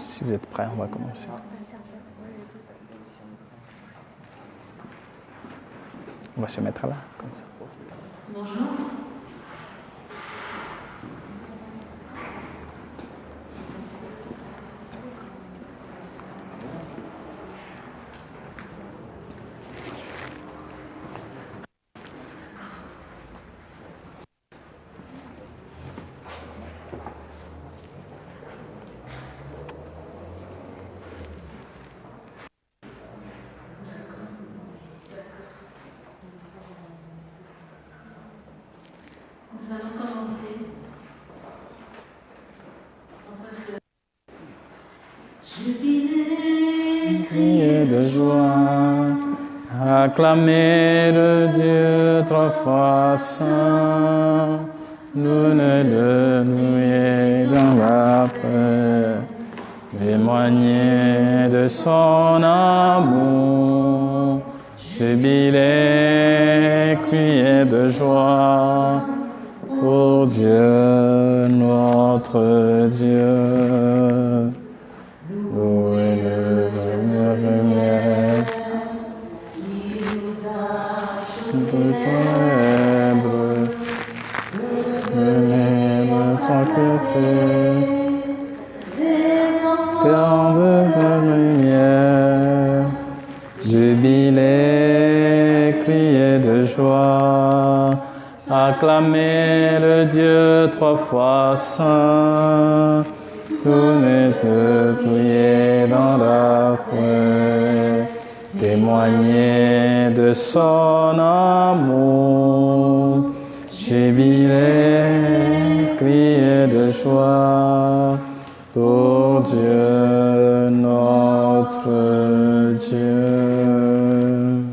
Si vous êtes prêts, on va commencer. On va se mettre là, comme ça. Bonjour. Nous allons commencer. Jubilé, Criez de joie, acclamez le Dieu trois fois saint, l'une de nous dans la paix, témoignez de son amour, jubilez, criez de joie, pour Dieu, notre Dieu. Louez le lumière, qui nous a ténèbres, sacrifiés, des enfants cœur de la lumière, jubilez, criez de joie, acclamez le Dieu trois fois saint. Vous n'êtes priez dans la paix, témoignez de son amour, jubilez, criez de joie, pour Dieu, notre Dieu.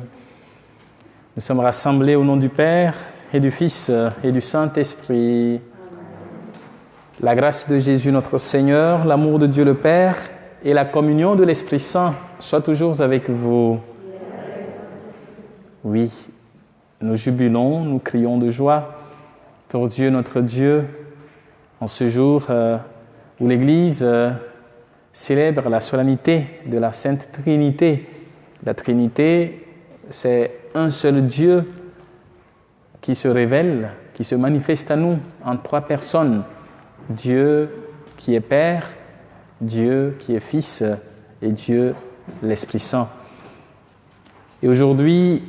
Nous sommes rassemblés au nom du Père et du Fils et du Saint-Esprit. La grâce de Jésus notre Seigneur, l'amour de Dieu le Père et la communion de l'Esprit Saint soient toujours avec vous. Oui, nous jubilons, nous crions de joie pour Dieu notre Dieu en ce jour où l'Église célèbre la solennité de la Sainte Trinité. La Trinité, c'est un seul Dieu qui se révèle, qui se manifeste à nous en trois personnes. Dieu qui est Père, Dieu qui est Fils et Dieu l'Esprit Saint. Et aujourd'hui,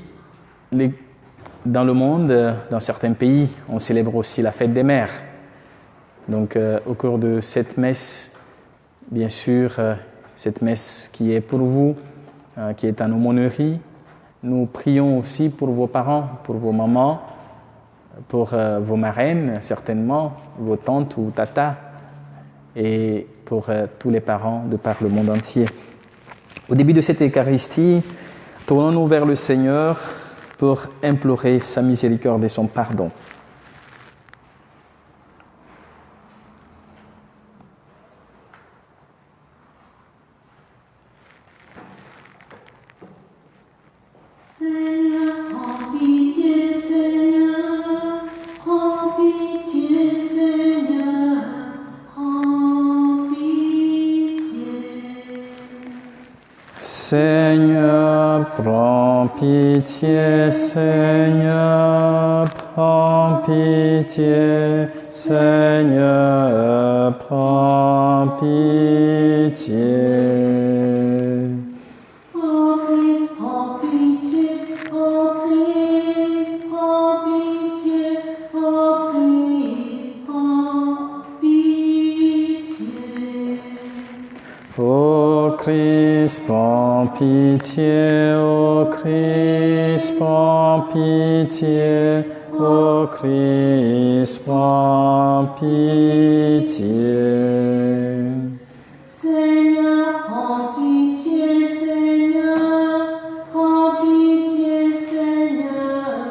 dans le monde, dans certains pays, on célèbre aussi la fête des mères. Donc au cours de cette messe, bien sûr, cette messe qui est pour vous, qui est en aumônerie, nous prions aussi pour vos parents, pour vos mamans, pour vos marraines, certainement, vos tantes ou tatas, et pour tous les parents de par le monde entier. Au début de cette Eucharistie, tournons-nous vers le Seigneur pour implorer sa miséricorde et son pardon. Seigneur, prends pitié, Seigneur, prends pitié, Seigneur, prends pitié. Ô Christ, prends pitié, ô Christ, prends pitié, ô Christ, prends pitié. Ô Christ, prends pitié, ô Christ, prends pitié, ô Christ, prends pitié. Seigneur, prends pitié, Seigneur, prends pitié, Seigneur,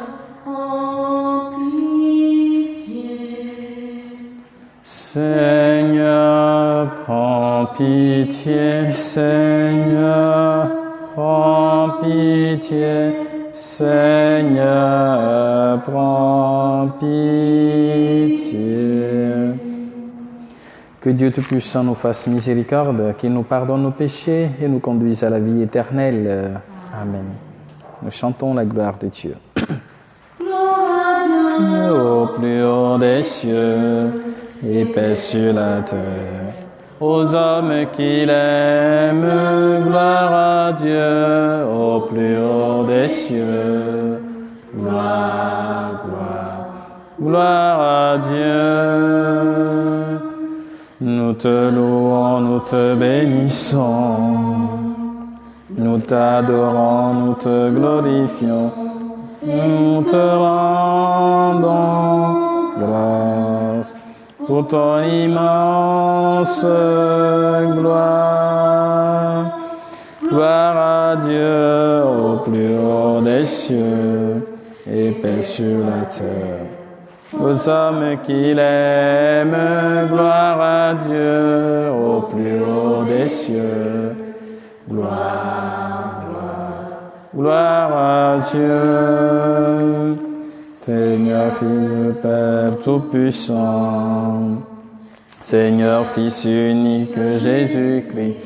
prends pitié. Seigneur, prends pitié, Seigneur, prends pitié, Seigneur, prends pitié. Que Dieu Tout-Puissant nous fasse miséricorde, qu'il nous pardonne nos péchés et nous conduise à la vie éternelle. Amen. Nous chantons la gloire de Dieu. Gloire à Dieu. Au plus haut des cieux et paix sur la terre, aux hommes qu'il aime, gloire à Dieu. Au plus haut des cieux, gloire, gloire, gloire à Dieu. Nous te louons, nous te bénissons, nous t'adorons, nous te glorifions, nous te rendons grâce pour ton immense gloire. Gloire à Dieu au plus haut des cieux et paix sur la terre. Aux hommes qu'il aime, gloire à Dieu au plus haut des cieux. Gloire, gloire, gloire à Dieu. Seigneur, Fils du Père Tout-Puissant, Seigneur, Fils unique Jésus-Christ,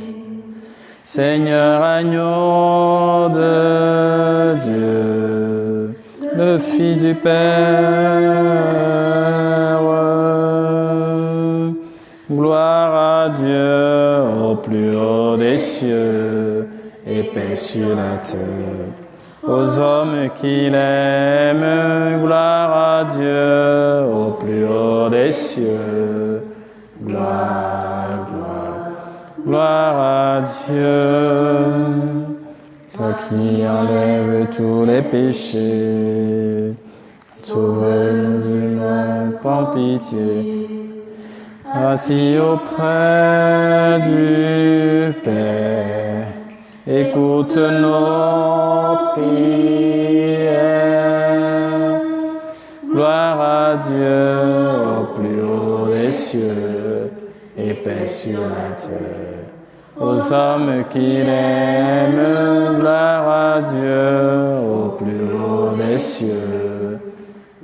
Seigneur, agneau de Dieu, le Fils du Père. Gloire à Dieu au plus haut des cieux et paix sur la terre. Aux hommes qu'il aime, gloire à Dieu au plus haut des cieux. Gloire, gloire, gloire à Dieu. Toi qui enlèves tous les péchés, sauve-nous du monde, prends pitié. Assis auprès du Père, écoute nos prières. Gloire à Dieu au plus haut des cieux et paix sur la terre. Aux hommes qu'il aime, gloire à Dieu au plus haut des cieux.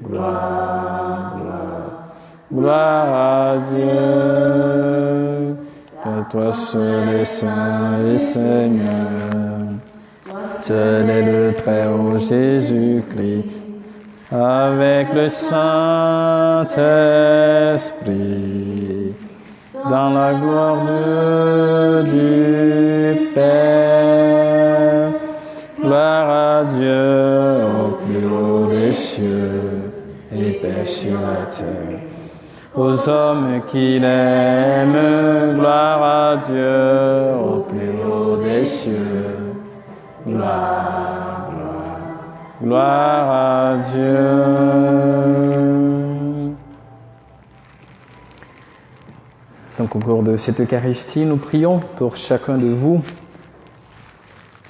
Gloire, gloire, gloire à Dieu. Car toi seul est saint et Seigneur, seul est le Très-Haut Jésus-Christ, avec le Saint-Esprit, dans la gloire du Père. Gloire à Dieu au plus haut des cieux et paix sur la terre. Aux hommes qu'il aime, gloire à Dieu au plus haut des cieux. Gloire, gloire, gloire à Dieu. Donc au cours de cette Eucharistie, nous prions pour chacun de vous,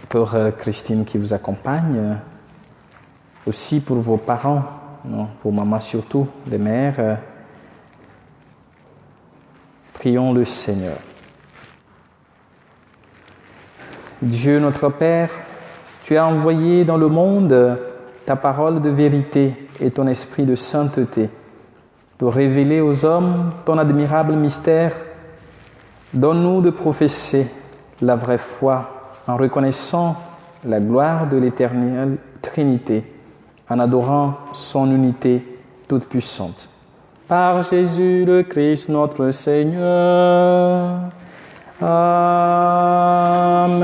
pour Christine qui vous accompagne, aussi pour vos parents, non, vos mamans surtout, les mères. Prions le Seigneur. Dieu notre Père, tu as envoyé dans le monde ta parole de vérité et ton esprit de sainteté pour révéler aux hommes ton admirable mystère. Donne-nous de professer la vraie foi en reconnaissant la gloire de l'éternelle Trinité, en adorant son unité toute puissante. Par Jésus le Christ notre Seigneur. Amen.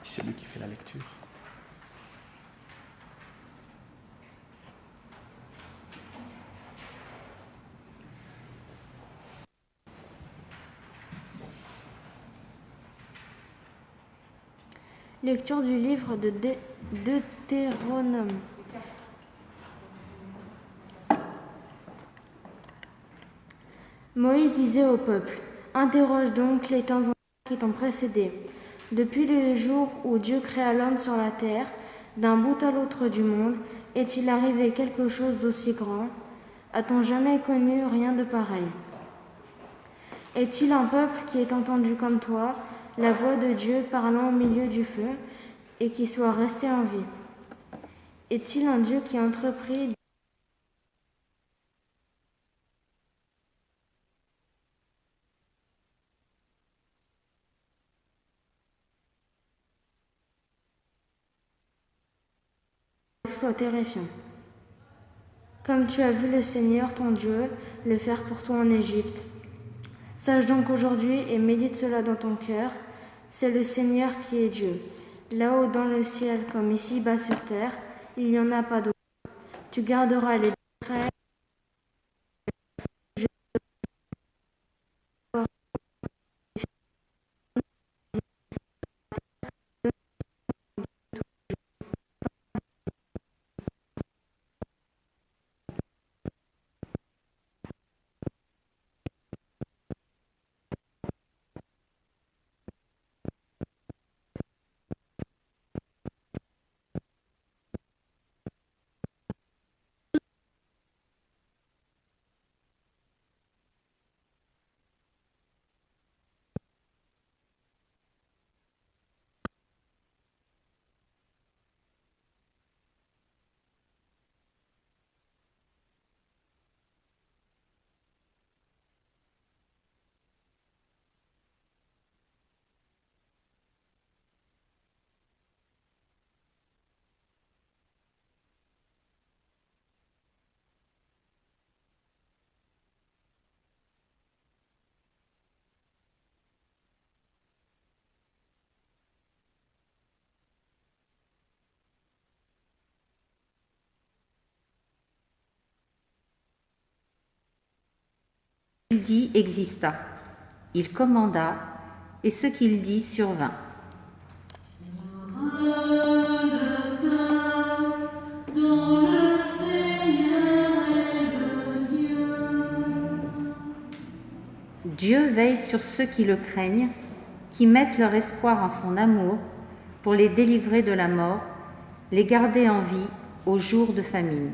C'est lui qui fait la lecture. Lecture du livre de Deutéronome. Moïse disait au peuple : Interroge donc les temps anciens qui t'ont précédé. Depuis le jour où Dieu créa l'homme sur la terre, D'un bout à l'autre du monde, est-il arrivé quelque chose d'aussi grand? A-t-on jamais connu rien de pareil? Est-il un peuple qui ait entendu comme toi la voix de Dieu parlant au milieu du feu et qui soit resté en vie? Est-il un Dieu qui a entrepris exploit terrifiant? Comme tu as vu le Seigneur, ton Dieu, le faire pour toi en Égypte. Sache donc aujourd'hui et médite cela dans ton cœur, c'est le Seigneur qui est Dieu. Là-haut dans le ciel comme ici-bas sur terre, il n'y en a pas d'autre. Tu garderas les décrets Il dit exista, il commanda, et ce qu'il dit survint. Dieu veille sur ceux qui le craignent, qui mettent leur espoir en son amour pour les délivrer de la mort, les garder en vie au jour de famine.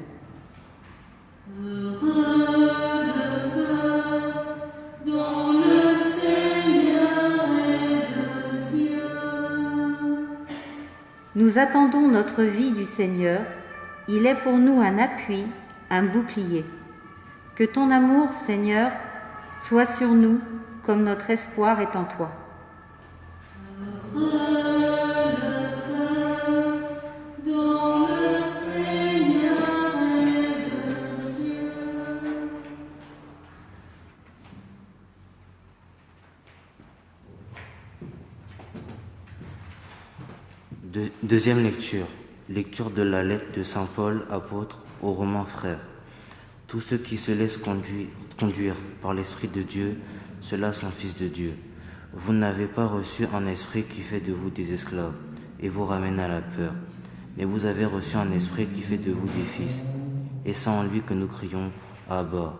Nous attendons notre vie du Seigneur, il est pour nous un appui, un bouclier. Que ton amour, Seigneur, soit sur nous comme notre espoir est en toi. Deuxième lecture. Lecture de la lettre de saint Paul, apôtre, aux Romains frères. Tous ceux qui se laissent conduire par l'Esprit de Dieu, ceux-là sont fils de Dieu. Vous n'avez pas reçu un esprit qui fait de vous des esclaves et vous ramène à la peur, mais vous avez reçu un esprit qui fait de vous des fils. Et c'est en lui que nous crions « Abba »,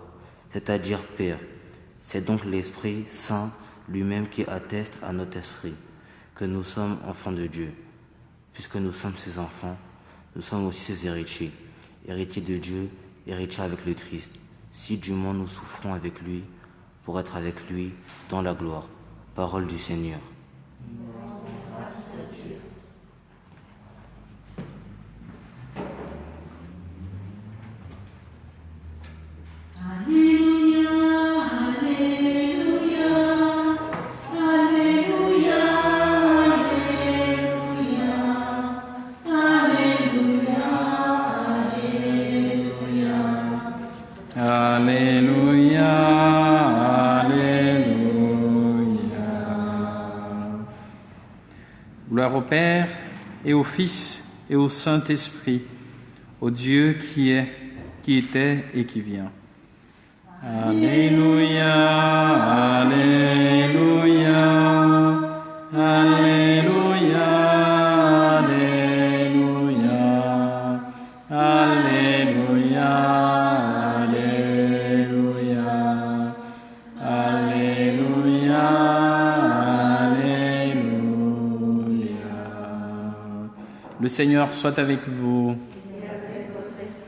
c'est-à-dire Père. C'est donc l'Esprit Saint lui-même qui atteste à notre esprit que nous sommes enfants de Dieu. Puisque nous sommes ses enfants, nous sommes aussi ses héritiers, héritiers de Dieu, héritiers avec le Christ, si du moins nous souffrons avec lui, pour être avec lui dans la gloire. Parole du Seigneur. Grâce à Dieu. Gloire au Père et au Fils et au Saint-Esprit, au Dieu qui est, qui était et qui vient. Alléluia, Alléluia, Alléluia, Alléluia, Alléluia, Alléluia, Alléluia. Le Seigneur soit avec vous.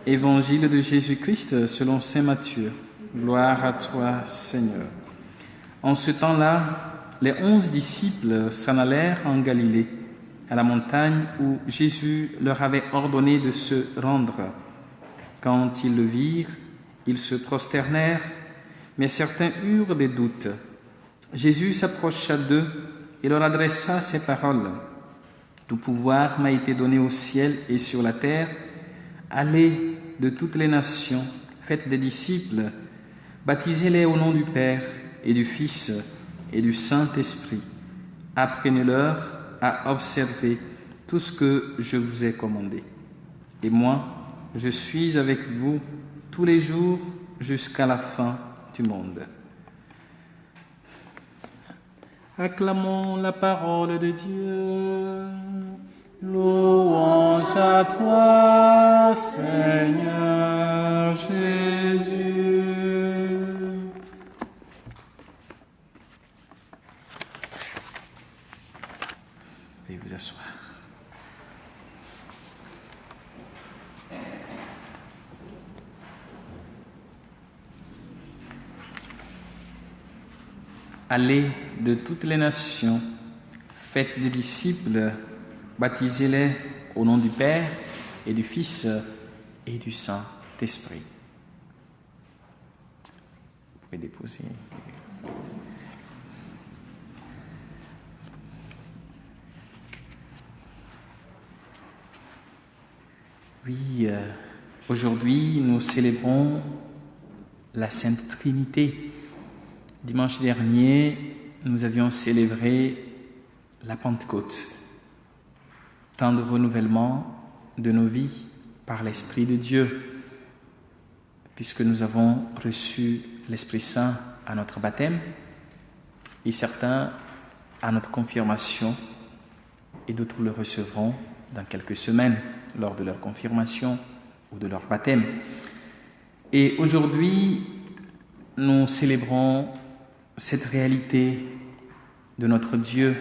Évangile de Jésus-Christ selon saint Matthieu. Gloire à toi, Seigneur. En ce temps-là, les 11 disciples s'en allèrent en Galilée, à la montagne où Jésus leur avait ordonné de se rendre. Quand ils le virent, ils se prosternèrent, mais certains eurent des doutes. Jésus s'approcha d'eux et leur adressa ces paroles. « Tout pouvoir m'a été donné au ciel et sur la terre. Allez de toutes les nations, faites des disciples, baptisez-les au nom du Père et du Fils et du Saint-Esprit. Apprenez-leur à observer tout ce que je vous ai commandé. Et moi, je suis avec vous tous les jours jusqu'à la fin du monde. » Acclamons la parole de Dieu. Louange à toi, Seigneur Jésus. Veuillez vous asseoir. Allez de toutes les nations, faites des disciples, baptisez-les au nom du Père et du Fils et du Saint-Esprit. Vous pouvez déposer. Oui, aujourd'hui nous célébrons la Sainte Trinité. Dimanche dernier, nous avions célébré la Pentecôte, temps de renouvellement de nos vies par l'Esprit de Dieu, puisque nous avons reçu l'Esprit Saint à notre baptême et certains à notre confirmation et d'autres le recevront dans quelques semaines lors de leur confirmation ou de leur baptême. Et aujourd'hui, nous célébrons cette réalité de notre Dieu.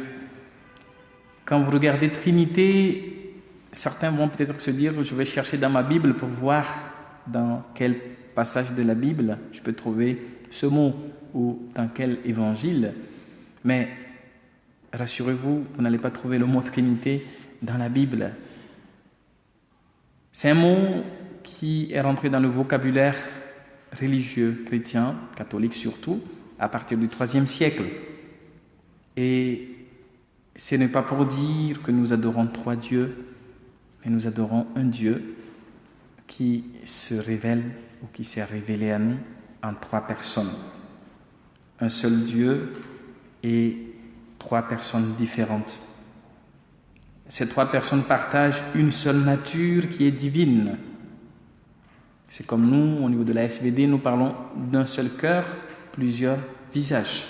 Quand vous regardez Trinité, certains vont peut-être se dire, je vais chercher dans ma Bible pour voir dans quel passage de la Bible je peux trouver ce mot ou dans quel évangile. Mais rassurez-vous, vous n'allez pas trouver le mot Trinité dans la Bible. C'est un mot qui est rentré dans le vocabulaire religieux chrétien, catholique surtout, à partir du IIIe siècle. Et ce n'est pas pour dire que nous adorons trois dieux, mais nous adorons un Dieu qui se révèle ou qui s'est révélé à nous en trois personnes. Un seul Dieu et trois personnes différentes. Ces trois personnes partagent une seule nature qui est divine. C'est comme nous, au niveau de la SVD, nous parlons d'un seul cœur, plusieurs visages.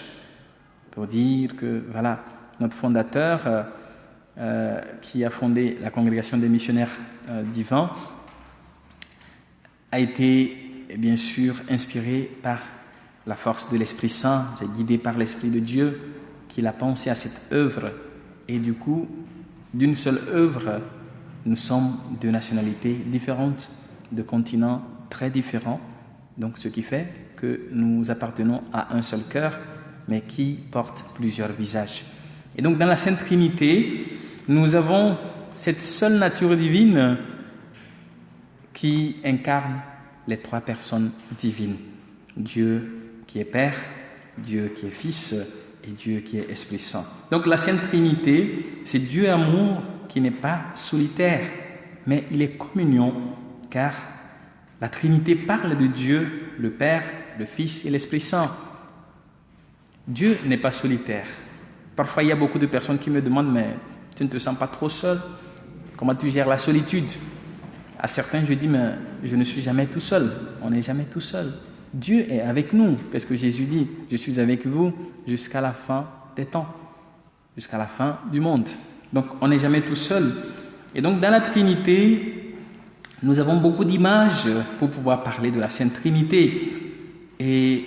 Pour dire que, voilà, notre fondateur, qui a fondé la Congrégation des missionnaires divins, a été, bien sûr, inspiré par la force de l'Esprit Saint, c'est guidé par l'Esprit de Dieu qu'il a pensé à cette œuvre. Et du coup, d'une seule œuvre, nous sommes de nationalités différentes, de continents très différents, donc ce qui fait que nous appartenons à un seul cœur, mais qui porte plusieurs visages. Et donc dans la Sainte Trinité, nous avons cette seule nature divine qui incarne les trois personnes divines. Dieu qui est Père, Dieu qui est Fils et Dieu qui est Esprit Saint. Donc la Sainte Trinité, c'est Dieu amour qui n'est pas solitaire, mais il est communion, car la Trinité parle de Dieu, le Père, le Fils et l'Esprit Saint. Dieu n'est pas solitaire. Parfois, il y a beaucoup de personnes qui me demandent, mais tu ne te sens pas trop seul? Comment tu gères la solitude? À certains, je dis, mais je ne suis jamais tout seul. On n'est jamais tout seul. Dieu est avec nous, parce que Jésus dit, je suis avec vous jusqu'à la fin des temps, jusqu'à la fin du monde. Donc, on n'est jamais tout seul. Et donc, dans la Trinité, nous avons beaucoup d'images pour pouvoir parler de la Sainte Trinité. Et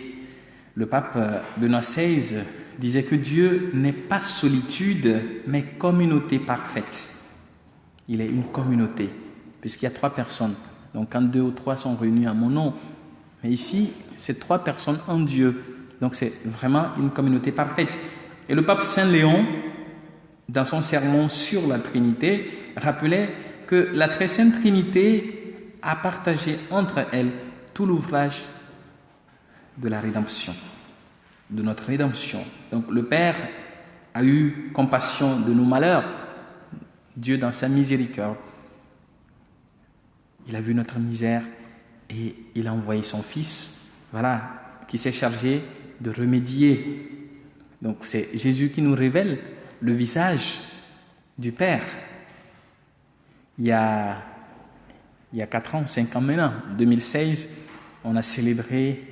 le pape Benoît XVI disait que Dieu n'est pas solitude, mais communauté parfaite. il est une communauté, puisqu'il y a 3 personnes. Donc quand 2 ou 3 sont réunis à mon nom, mais ici, c'est 3 personnes en Dieu. Donc c'est vraiment une communauté parfaite. Et le pape Saint Léon, dans son sermon sur la Trinité, rappelait que la très sainte Trinité a partagé entre elles tout l'ouvrage de la rédemption, de notre rédemption. Donc le Père a eu compassion de nos malheurs. Dieu, dans sa miséricorde, il a vu notre misère et il a envoyé son Fils, voilà, qui s'est chargé de remédier. Donc c'est Jésus qui nous révèle le visage du Père. Il y a 4 ans, 5 ans maintenant, 2016, on a célébré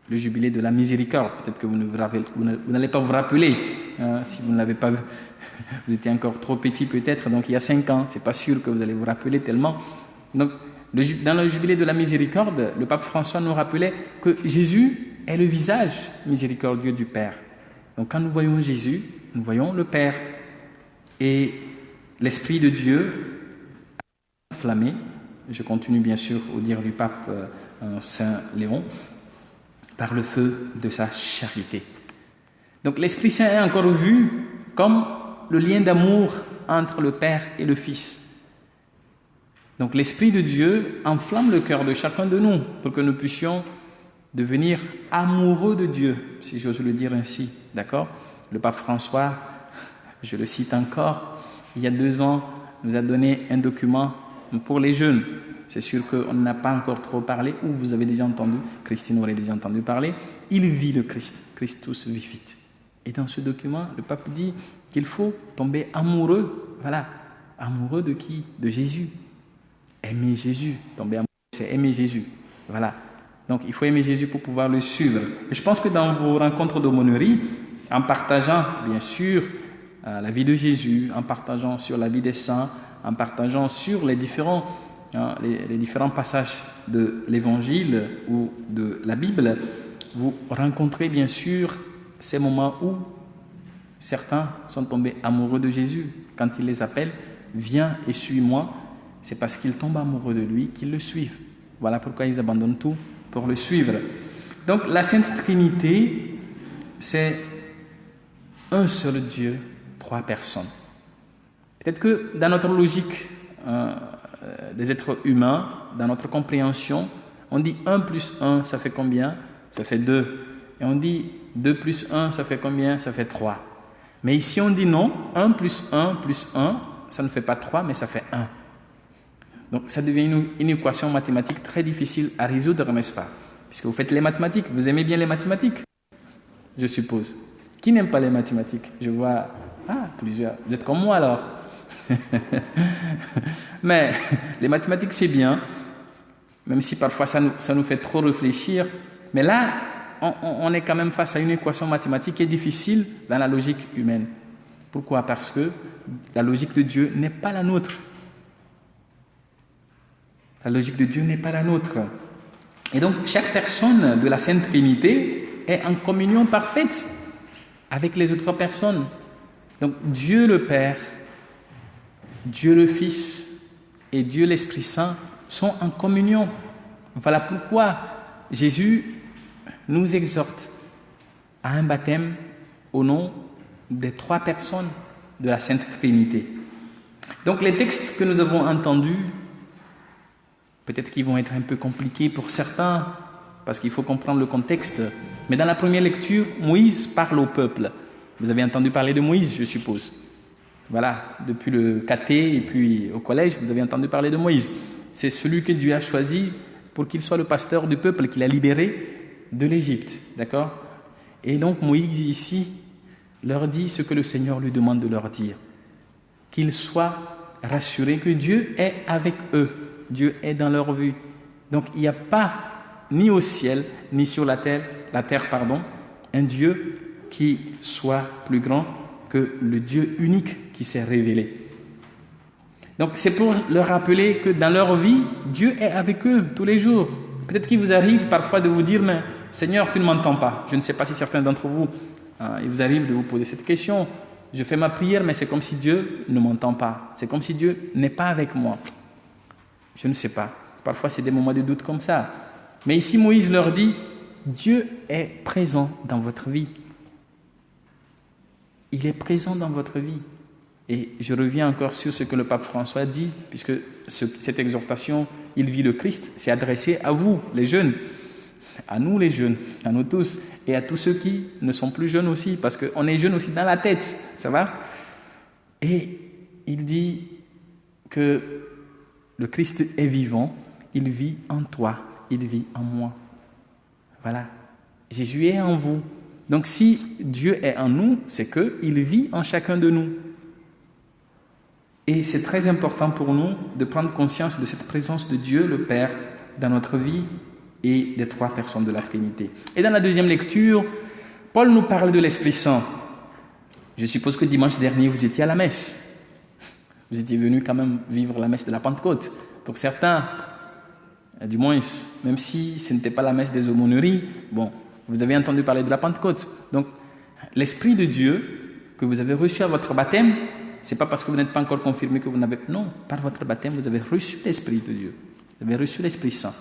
le jubilé de la miséricorde. Peut-être que vous n'allez pas vous rappeler, si vous ne l'avez pas vu. Vous étiez encore trop petit peut-être, donc il y a 5 ans, c'est pas sûr que vous allez vous rappeler tellement. Donc, dans le jubilé de la miséricorde, le pape François nous rappelait que Jésus est le visage miséricordieux du Père. Donc quand nous voyons Jésus, nous voyons le Père. Et l'Esprit de Dieu a enflammé, je continue bien sûr au dire du pape Saint Léon, par le feu de sa charité. Donc l'Esprit Saint est encore vu comme le lien d'amour entre le Père et le Fils. Donc l'Esprit de Dieu enflamme le cœur de chacun de nous pour que nous puissions devenir amoureux de Dieu, si j'ose le dire ainsi. D'accord ? Le pape François, je le cite encore, il y a 2 ans, nous a donné un document pour les jeunes. C'est sûr qu'on n'a pas encore trop parlé, ou vous avez déjà entendu, Christine aurait déjà entendu parler. Il vit le Christ, Christus vivit. Et dans ce document, le pape dit qu'il faut tomber amoureux. Voilà, amoureux de qui ? De Jésus. Aimer Jésus. Tomber amoureux, c'est aimer Jésus. Voilà. Donc il faut aimer Jésus pour pouvoir le suivre. Et je pense que dans vos rencontres d'aumônerie, en partageant bien sûr la vie de Jésus, en partageant sur la vie des saints, en partageant sur les différents passages de l'Évangile ou de la Bible, vous rencontrez bien sûr ces moments où certains sont tombés amoureux de Jésus. Quand il les appelle, viens et suis-moi, c'est parce qu'ils tombent amoureux de lui qu'ils le suivent. Voilà pourquoi ils abandonnent tout pour le suivre. Donc la Sainte Trinité, c'est un seul Dieu, 3 personnes. Peut-être que dans notre logique des êtres humains, dans notre compréhension, on dit 1 plus 1, ça fait combien ? Ça fait 2. Et on dit 2 plus 1, ça fait combien ? Ça fait 3. Mais ici on dit non, 1 plus 1 plus 1, ça ne fait pas 3, mais ça fait 1. Donc ça devient une équation mathématique très difficile à résoudre, n'est-ce pas ? Puisque vous faites les mathématiques, vous aimez bien les mathématiques, je suppose. Qui n'aime pas les mathématiques ? Je vois, plusieurs. Vous êtes comme moi alors. Mais les mathématiques c'est bien, même si parfois ça nous fait trop réfléchir. Mais là, on est quand même face à une équation mathématique qui est difficile dans la logique humaine. Pourquoi ? Parce que la logique de Dieu n'est pas la nôtre. La logique de Dieu n'est pas la nôtre. Et donc, chaque personne de la Sainte Trinité est en communion parfaite avec les autres personnes. Donc, Dieu le Père, Dieu le Fils et Dieu l'Esprit Saint sont en communion. Voilà pourquoi Jésus nous exhorte à un baptême au nom des 3 personnes de la Sainte Trinité. Donc, les textes que nous avons entendus, peut-être qu'ils vont être un peu compliqués pour certains, parce qu'il faut comprendre le contexte. Mais dans la première lecture, Moïse parle au peuple. Vous avez entendu parler de Moïse, je suppose. Voilà, depuis le caté et puis au collège, vous avez entendu parler de Moïse. C'est celui que Dieu a choisi pour qu'il soit le pasteur du peuple qu'il a libéré de l'Égypte. D'accord ? Et donc Moïse ici leur dit ce que le Seigneur lui demande de leur dire. Qu'ils soient rassurés que Dieu est avec eux. Dieu est dans leur vue. Donc il n'y a pas, ni au ciel, ni sur la terre, un Dieu qui soit plus grand que le Dieu unique qui s'est révélé. Donc c'est pour leur rappeler que dans leur vie, Dieu est avec eux tous les jours. Peut-être qu'il vous arrive parfois de vous dire, mais Seigneur, tu ne m'entends pas. Je ne sais pas si certains d'entre vous, il vous arrive de vous poser cette question. je fais ma prière, mais c'est comme si Dieu ne m'entend pas. C'est comme si Dieu n'est pas avec moi. Je ne sais pas. Parfois, c'est des moments de doute comme ça. Mais ici, Moïse leur dit, Dieu est présent dans votre vie. Il est présent dans votre vie. Et je reviens encore sur ce que le pape François dit, puisque cette exhortation, il vit le Christ, c'est adressé à vous, les jeunes, à nous les jeunes, à nous tous, et à tous ceux qui ne sont plus jeunes aussi, parce qu'on est jeunes aussi dans la tête, ça va? Et il dit que le Christ est vivant, il vit en toi, il vit en moi. Voilà, Jésus est en vous. Donc si Dieu est en nous, c'est qu'il vit en chacun de nous. Et c'est très important pour nous de prendre conscience de cette présence de Dieu, le Père, dans notre vie et des trois personnes de la Trinité. Et dans la deuxième lecture, Paul nous parle de l'Esprit Saint. Je suppose que dimanche dernier, vous étiez à la messe. Vous étiez venus quand même vivre la messe de la Pentecôte. Pour certains, du moins, même si ce n'était pas la messe des aumôneries, bon, vous avez entendu parler de la Pentecôte. Donc, l'Esprit de Dieu que vous avez reçu à votre baptême, ce n'est pas parce que vous n'êtes pas encore confirmé que vous n'avez... Non, par votre baptême, vous avez reçu l'Esprit de Dieu. Vous avez reçu l'Esprit Saint.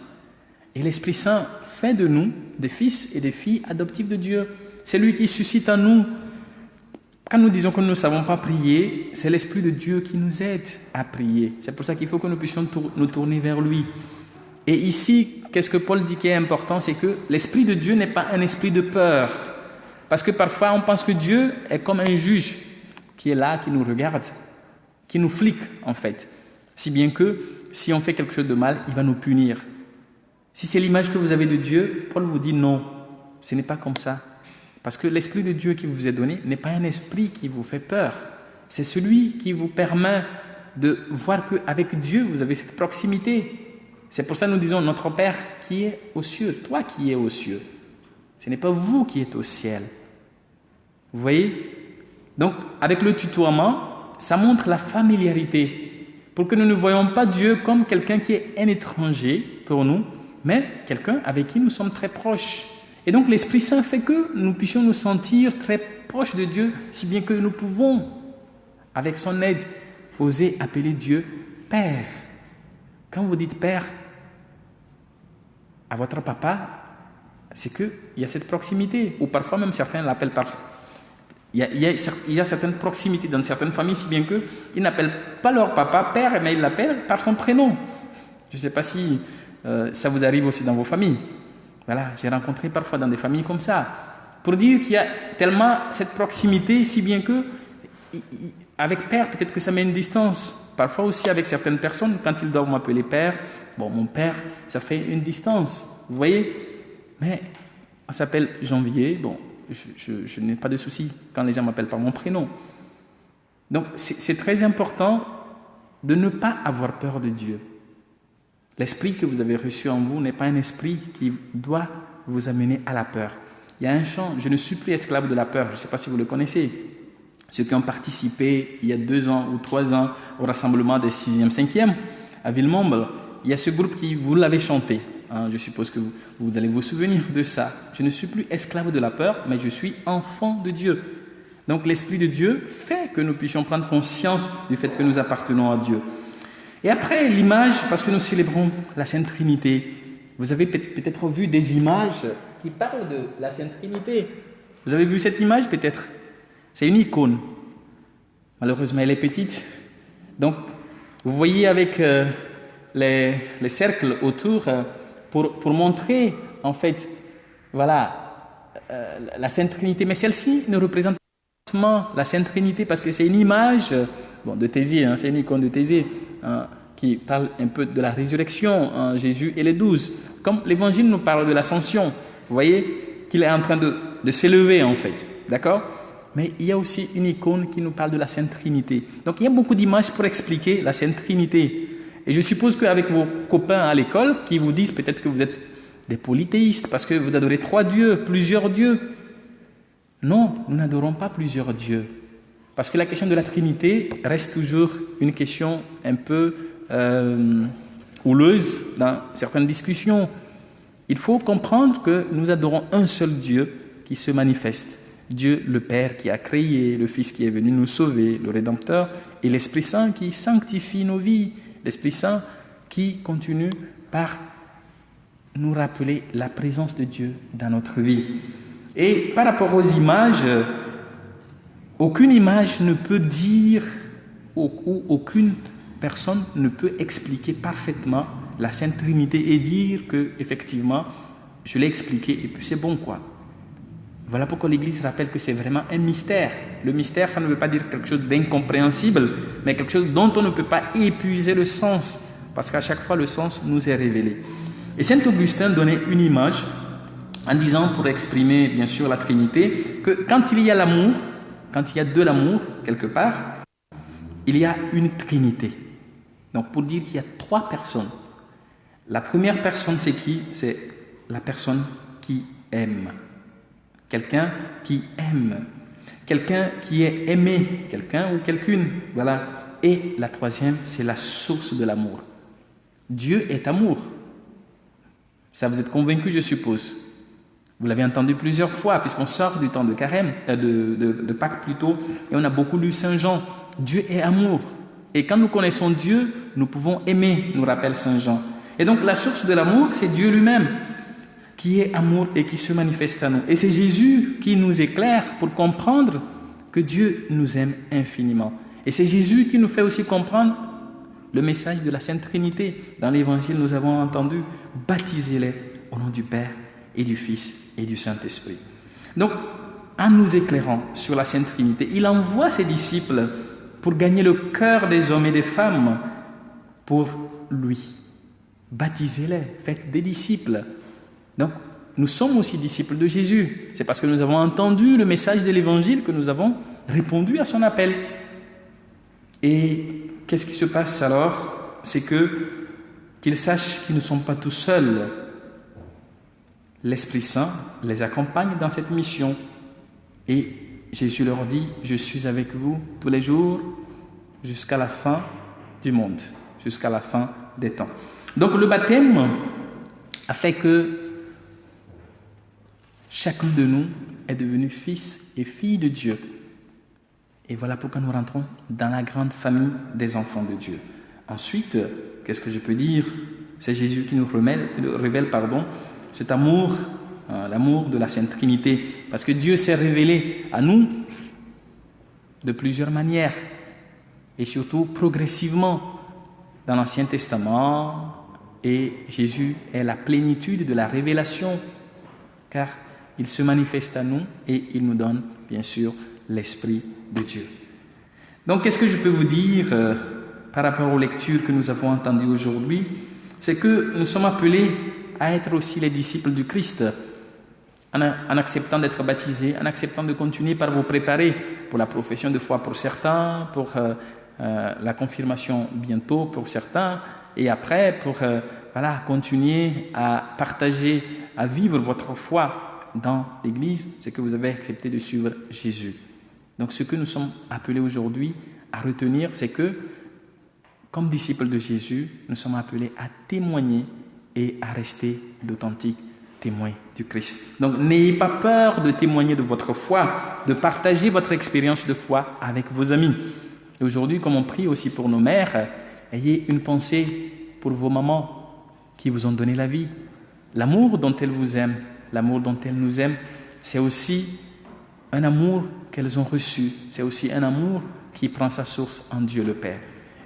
Et l'Esprit Saint fait de nous des fils et des filles adoptifs de Dieu. C'est lui qui suscite en nous. Quand nous disons que nous ne savons pas prier, c'est l'Esprit de Dieu qui nous aide à prier. C'est pour ça qu'il faut que nous puissions nous tourner vers lui. Et ici, qu'est-ce que Paul dit qui est important? C'est que l'Esprit de Dieu n'est pas un esprit de peur. Parce que parfois, on pense que Dieu est comme un juge qui est là, qui nous regarde, qui nous flique en fait. Si bien que, si on fait quelque chose de mal, il va nous punir. Si c'est l'image que vous avez de Dieu, Paul vous dit non, ce n'est pas comme ça. Parce que l'Esprit de Dieu qui vous est donné n'est pas un esprit qui vous fait peur. C'est celui qui vous permet de voir qu'avec Dieu, vous avez cette proximité. C'est pour ça que nous disons notre Père qui est aux cieux, toi qui es aux cieux. Ce n'est pas vous qui êtes au ciel. Vous voyez? Donc, avec le tutoiement, ça montre la familiarité. Pour que nous ne voyons pas Dieu comme quelqu'un qui est un étranger pour nous, mais quelqu'un avec qui nous sommes très proches. Et donc, l'Esprit Saint fait que nous puissions nous sentir très proches de Dieu, si bien que nous pouvons, avec son aide, oser appeler Dieu Père. Quand vous dites Père à votre papa, c'est qu'il y a cette proximité, ou parfois même certains l'appellent par... Il y a certaines proximités dans certaines familles, si bien qu'ils n'appellent pas leur papa Père, mais ils l'appellent par son prénom. Je ne sais pas si ça vous arrive aussi dans vos familles. Voilà, j'ai rencontré parfois dans des familles comme ça, pour dire qu'il y a tellement cette proximité, si bien que, avec Père, peut-être que ça met une distance. Parfois aussi avec certaines personnes, quand ils doivent m'appeler Père, bon, mon Père, ça fait une distance, vous voyez. Mais on s'appelle Janvier, bon, je n'ai pas de souci quand les gens m'appellent par mon prénom. Donc, c'est très important de ne pas avoir peur de Dieu. L'esprit que vous avez reçu en vous n'est pas un esprit qui doit vous amener à la peur. Il y a un chant, je ne suis plus esclave de la peur, je ne sais pas si vous le connaissez. Ceux qui ont participé il y a 2 ans ou 3 ans au rassemblement des 6e, 5e à Villemomble, il y a ce groupe qui, vous l'avez chanté. Je suppose que vous allez vous souvenir de ça. Je ne suis plus esclave de la peur, mais je suis enfant de Dieu. Donc l'Esprit de Dieu fait que nous puissions prendre conscience du fait que nous appartenons à Dieu. Et après, l'image, parce que nous célébrons la Sainte Trinité. Vous avez peut-être vu des images qui parlent de la Sainte Trinité. Vous avez vu cette image peut-être? C'est une icône. Malheureusement, elle est petite. Donc, vous voyez avec les cercles autour pour montrer, en fait, voilà, la Sainte Trinité. Mais celle-ci ne représente pas seulement la Sainte Trinité parce que c'est une image de Thésée, c'est une icône de Thésée qui parle un peu de la résurrection, Jésus et les 12. Comme l'Évangile nous parle de l'ascension, vous voyez qu'il est en train de s'élever, en fait. D'accord? Mais il y a aussi une icône qui nous parle de la Sainte Trinité. Donc il y a beaucoup d'images pour expliquer la Sainte Trinité. Et je suppose qu'avec vos copains à l'école, qui vous disent peut-être que vous êtes des polythéistes, parce que vous adorez 3 dieux, plusieurs dieux. Non, nous n'adorons pas plusieurs dieux. Parce que la question de la Trinité reste toujours une question un peu houleuse dans certaines discussions. Il faut comprendre que nous adorons un seul Dieu qui se manifeste. Dieu le Père qui a créé, le Fils qui est venu nous sauver, le Rédempteur, et l'Esprit Saint qui sanctifie nos vies, l'Esprit Saint qui continue par nous rappeler la présence de Dieu dans notre vie. Et par rapport aux images, aucune image ne peut dire, ou aucune personne ne peut expliquer parfaitement la Sainte Trinité et dire que, effectivement, je l'ai expliqué et puis c'est bon, quoi. Voilà pourquoi l'Église rappelle que c'est vraiment un mystère. Le mystère, ça ne veut pas dire quelque chose d'incompréhensible, mais quelque chose dont on ne peut pas épuiser le sens, parce qu'à chaque fois, le sens nous est révélé. Et Saint Augustin donnait une image en disant, pour exprimer bien sûr la Trinité, que quand il y a l'amour, quand il y a de l'amour quelque part, il y a une Trinité. Donc pour dire qu'il y a 3 personnes. La première personne, c'est qui? C'est la personne qui aime. Quelqu'un qui aime. Quelqu'un qui est aimé. Quelqu'un ou quelqu'une. Voilà. Et la troisième, c'est la source de l'amour. Dieu est amour. Ça, vous êtes convaincus, je suppose. Vous l'avez entendu plusieurs fois, puisqu'on sort du temps de Carême, de Pâques plutôt, et on a beaucoup lu Saint Jean. Dieu est amour. Et quand nous connaissons Dieu, nous pouvons aimer, nous rappelle Saint Jean. Et donc la source de l'amour, c'est Dieu lui-même, qui est amour et qui se manifeste à nous. Et c'est Jésus qui nous éclaire pour comprendre que Dieu nous aime infiniment. Et c'est Jésus qui nous fait aussi comprendre le message de la Sainte Trinité. Dans l'Évangile, nous avons entendu « Baptisez-les au nom du Père et du Fils et du Saint-Esprit ». Donc, en nous éclairant sur la Sainte Trinité, il envoie ses disciples pour gagner le cœur des hommes et des femmes pour lui. Baptisez-les, faites des disciples. Donc, nous sommes aussi disciples de Jésus. C'est parce que nous avons entendu le message de l'Évangile que nous avons répondu à son appel. Et qu'est-ce qui se passe alors? C'est qu'ils sachent qu'ils ne sont pas tout seuls. L'Esprit Saint les accompagne dans cette mission. Et Jésus leur dit, je suis avec vous tous les jours jusqu'à la fin du monde, jusqu'à la fin des temps. Donc le baptême a fait que chacun de nous est devenu fils et fille de Dieu. Et voilà pourquoi nous rentrons dans la grande famille des enfants de Dieu. Ensuite, qu'est-ce que je peux dire? C'est Jésus qui nous révèle cet amour, l'amour de la Sainte Trinité. Parce que Dieu s'est révélé à nous de plusieurs manières. Et surtout progressivement dans l'Ancien Testament. Et Jésus est la plénitude de la révélation. Car il se manifeste à nous et il nous donne, bien sûr, l'Esprit de Dieu. Donc, qu'est-ce que je peux vous dire par rapport aux lectures que nous avons entendues aujourd'hui? C'est que nous sommes appelés à être aussi les disciples du Christ, en acceptant d'être baptisés, en acceptant de continuer par vous préparer pour la profession de foi pour certains, pour la confirmation bientôt pour certains, et après pour continuer à partager, à vivre votre foi dans l'Église, c'est que vous avez accepté de suivre Jésus. Donc ce que nous sommes appelés aujourd'hui à retenir, c'est que, comme disciples de Jésus, nous sommes appelés à témoigner et à rester d'authentiques témoins du Christ. Donc n'ayez pas peur de témoigner de votre foi, de partager votre expérience de foi avec vos amis. Et aujourd'hui, comme on prie aussi pour nos mères, ayez une pensée pour vos mamans qui vous ont donné la vie. L'amour dont elles vous aiment, l'amour dont elles nous aiment, c'est aussi un amour qu'elles ont reçu. C'est aussi un amour qui prend sa source en Dieu le Père.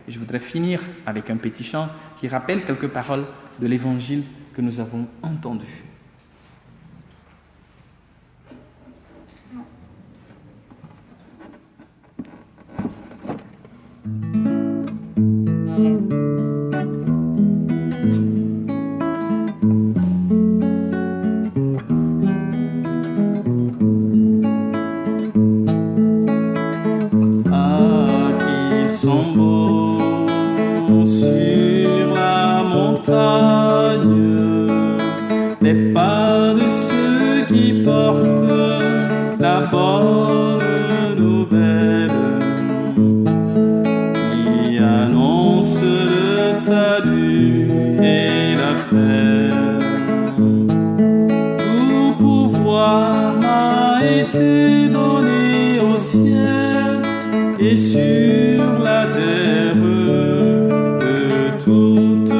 Et je voudrais finir avec un petit chant qui rappelle quelques paroles de l'Évangile que nous avons entendu. Les pas de ceux qui portent la bonne nouvelle, qui annonce le salut et la paix. Tout pouvoir m'a été donné sur la terre de toutes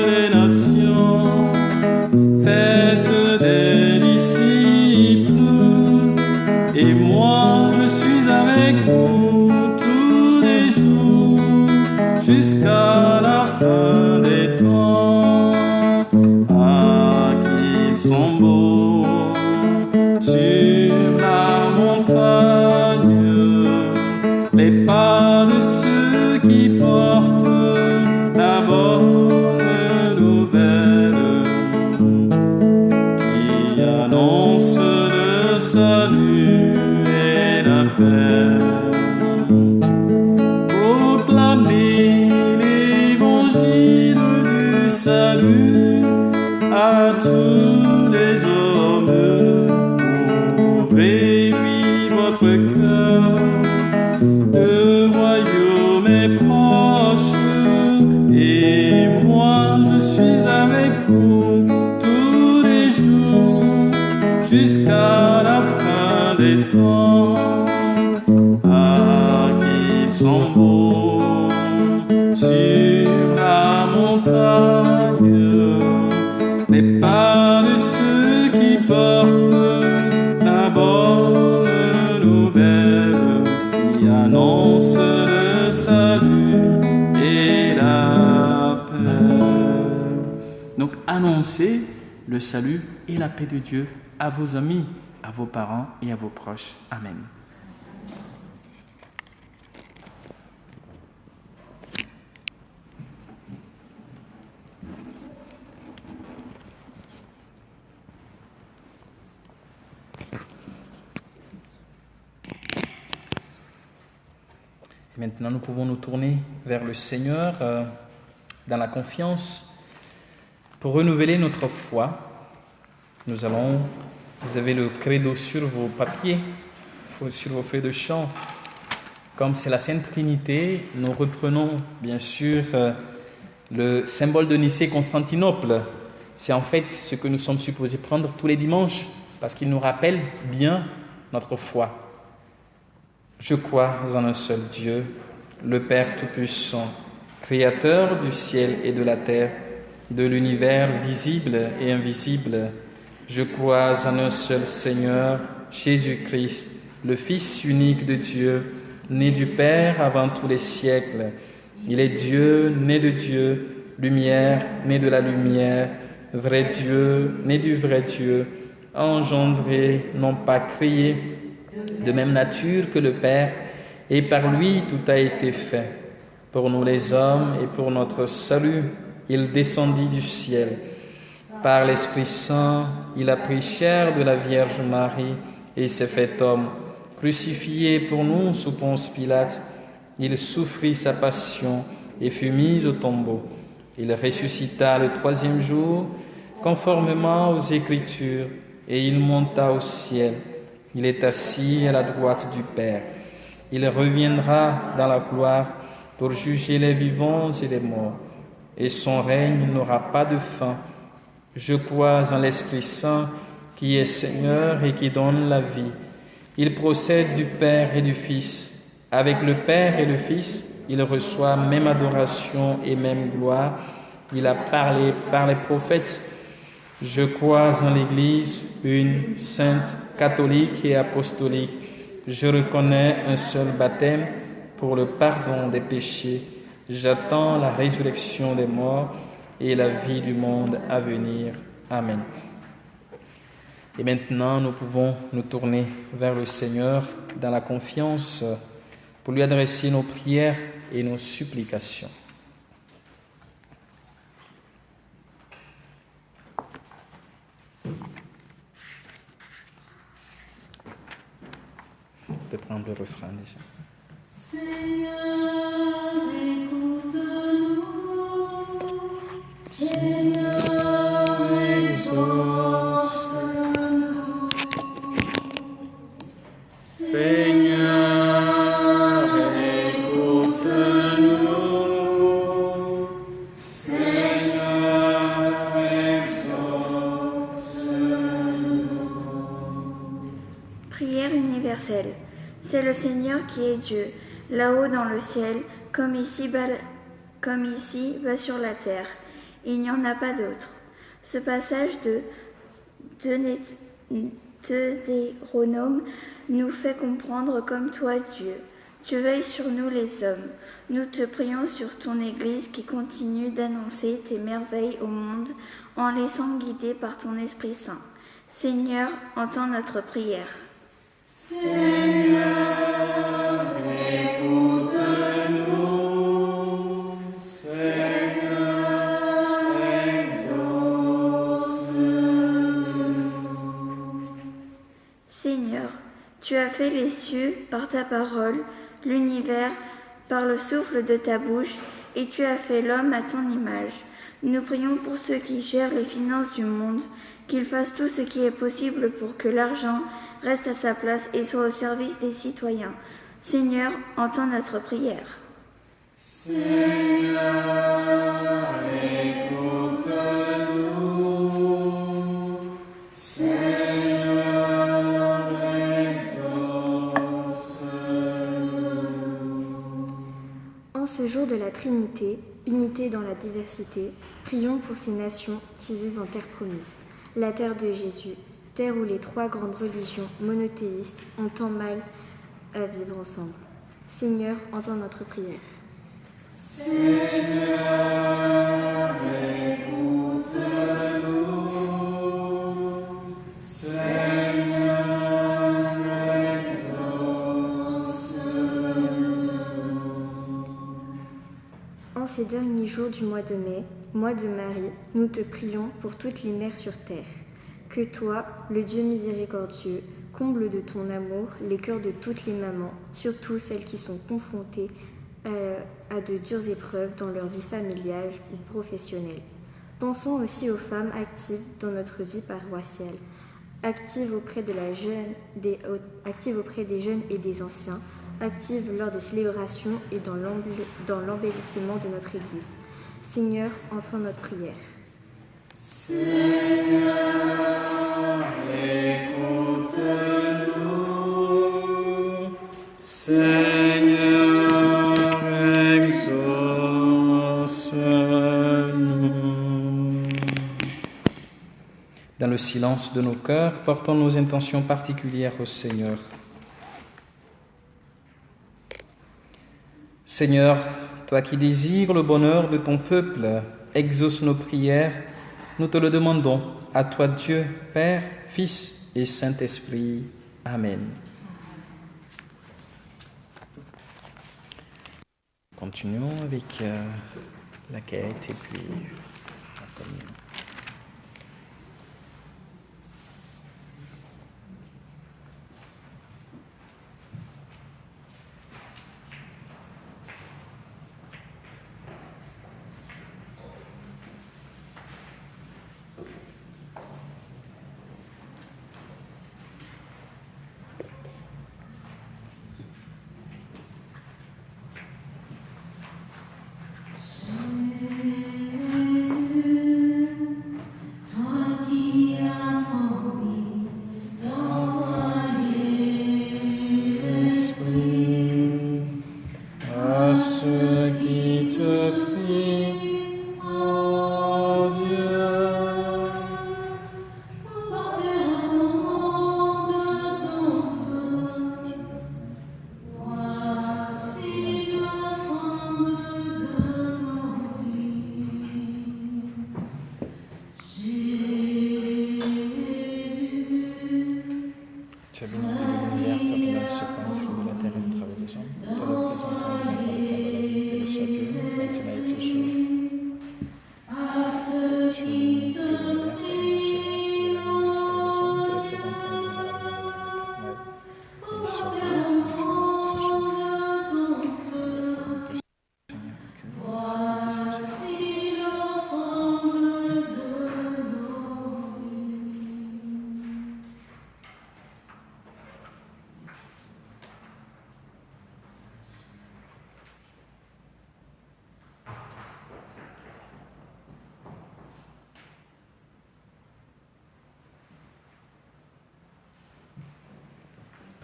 les nations. Faites des disciples, et moi je suis avec vous tous les jours jusqu'à la fin des temps. Ah, qu'ils sont beaux sur la montagne, les pas de ceux qui portent la bonne nouvelle, qui annonce le salut et la paix. Proclamez l'évangile du salut à tous les hommes. Ouvrez-lui votre cœur, le royaume est proche, et moi je suis avec vous tous les jours jusqu'à la fin des temps. Ah, qu'ils sont beaux sur la montagne, les pas de ceux qui portent la bonne nouvelle, qui annonce le salut et la paix. Donc annoncez le salut et la paix de Dieu à vos amis, à vos parents et à vos proches. Amen. Maintenant, nous pouvons nous tourner vers le Seigneur dans la confiance pour renouveler notre foi. Vous avez le credo sur vos papiers, sur vos feuilles de chant. Comme c'est la Sainte Trinité, nous reprenons bien sûr le symbole de Nicée-Constantinople. C'est en fait ce que nous sommes supposés prendre tous les dimanches parce qu'il nous rappelle bien notre foi. Je crois en un seul Dieu, le Père Tout-Puissant, Créateur du ciel et de la terre, de l'univers visible et invisible. Je crois en un seul Seigneur, Jésus-Christ, le Fils unique de Dieu, né du Père avant tous les siècles. Il est Dieu, né de Dieu, lumière, né de la lumière, vrai Dieu, né du vrai Dieu, engendré, non pas créé, de même nature que le Père, et par lui tout a été fait. Pour nous les hommes et pour notre salut, il descendit du ciel. Par l'Esprit Saint, il a pris chair de la Vierge Marie et s'est fait homme. Crucifié pour nous sous Ponce Pilate, il souffrit sa passion et fut mis au tombeau. Il ressuscita le troisième jour, conformément aux Écritures, et il monta au ciel. Il est assis à la droite du Père. Il reviendra dans la gloire pour juger les vivants et les morts. Et son règne n'aura pas de fin. Je crois en l'Esprit Saint qui est Seigneur et qui donne la vie. Il procède du Père et du Fils. Avec le Père et le Fils, il reçoit même adoration et même gloire. Il a parlé par les prophètes. Je crois en l'Église, une sainte, catholique et apostolique. Je reconnais un seul baptême pour le pardon des péchés. J'attends la résurrection des morts et la vie du monde à venir. Amen. Et maintenant, nous pouvons nous tourner vers le Seigneur dans la confiance pour lui adresser nos prières et nos supplications. On peut prendre le refrain déjà. Seigneur, écoute-nous. Seigneur, exauce-nous. Seigneur, écoute-nous. Seigneur, exauce-nous. Prière universelle. C'est le Seigneur qui est Dieu. là-haut dans le ciel, comme ici bas sur la terre. Il n'y en a pas d'autre. Ce passage de Deutéronome nous fait comprendre comme toi, Dieu. Tu veilles sur nous les hommes. Nous te prions sur ton Église qui continue d'annoncer tes merveilles au monde en laissant guider par ton Esprit Saint. Seigneur, entends notre prière. Seigneur, écoute-nous. Seigneur, exauce-nous. Seigneur, tu as fait les cieux par ta parole, l'univers par le souffle de ta bouche, et tu as fait l'homme à ton image. Nous prions pour ceux qui gèrent les finances du monde, qu'ils fassent tout ce qui est possible pour que l'argent reste à sa place et soit au service des citoyens. Seigneur, entends notre prière. Seigneur, écoute-nous. Seigneur, exauce-nous. En ce jour de la Trinité, unité dans la diversité, prions pour ces nations qui vivent en terre promise, la terre de Jésus, terre où les trois grandes religions monothéistes ont tant mal à vivre ensemble. Seigneur, entends notre prière. Seigneur, écoute-nous. Seigneur, exauce-nous. En ces derniers jours du mois de mai, mois de Marie, nous te prions pour toutes les mères sur terre. Que toi, le Dieu miséricordieux, comble de ton amour les cœurs de toutes les mamans, surtout celles qui sont confrontées à de dures épreuves dans leur vie familiale ou professionnelle. Pensons aussi aux femmes actives dans notre vie paroissiale, actives auprès des jeunes et des anciens, actives lors des célébrations et dans l'embellissement de notre Église. Seigneur, entends notre prière. Seigneur, écoute-nous. Seigneur, exauce-nous. Dans le silence de nos cœurs, portons nos intentions particulières au Seigneur. Seigneur, toi qui désires le bonheur de ton peuple, exauce nos prières. Nous te le demandons, à toi Dieu, Père, Fils et Saint-Esprit. Amen. Continuons avec la quête et puis la communion.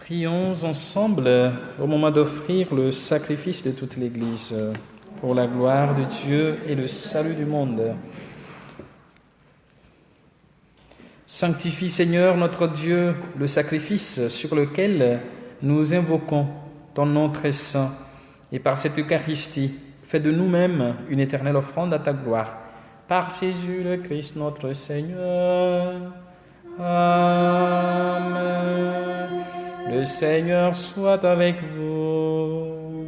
Prions ensemble au moment d'offrir le sacrifice de toute l'Église pour la gloire de Dieu et le salut du monde. Sanctifie, Seigneur notre Dieu, le sacrifice sur lequel nous invoquons ton nom très saint, et par cette Eucharistie, fais de nous-mêmes une éternelle offrande à ta gloire. Par Jésus le Christ notre Seigneur. Amen. Le Seigneur soit avec vous.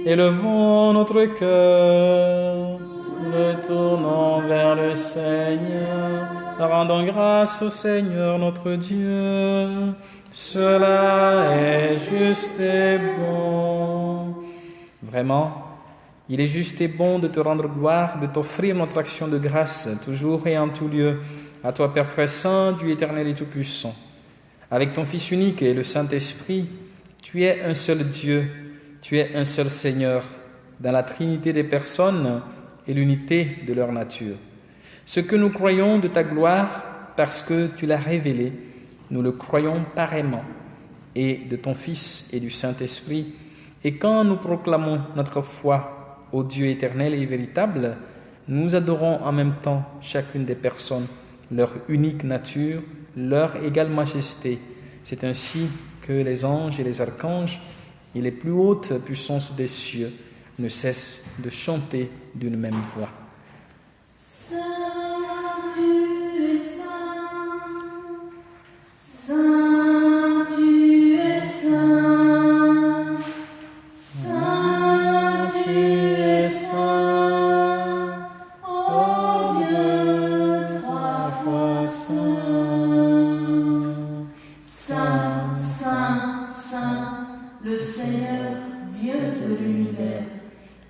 Élevons notre cœur, le tournons vers le Seigneur, rendons grâce au Seigneur notre Dieu. Cela est juste et bon. Vraiment, il est juste et bon de te rendre gloire, de t'offrir notre action de grâce, toujours et en tout lieu, à toi, Père très saint, Dieu éternel et tout-puissant. Avec ton Fils unique et le Saint-Esprit, tu es un seul Dieu, tu es un seul Seigneur, dans la Trinité des personnes et l'unité de leur nature. Ce que nous croyons de ta gloire, parce que tu l'as révélé, nous le croyons pareillement, et de ton Fils et du Saint-Esprit. Et quand nous proclamons notre foi au Dieu éternel et véritable, nous adorons en même temps chacune des personnes, leur unique nature, leur égale majesté. C'est ainsi que les anges et les archanges et les plus hautes puissances des cieux ne cessent de chanter d'une même voix. Saint, tu es saint. Saint, tu es saint. Saint, tu es saint. Ô Dieu, trois fois saint. Saint, saint, saint, le Seigneur, Dieu de l'univers.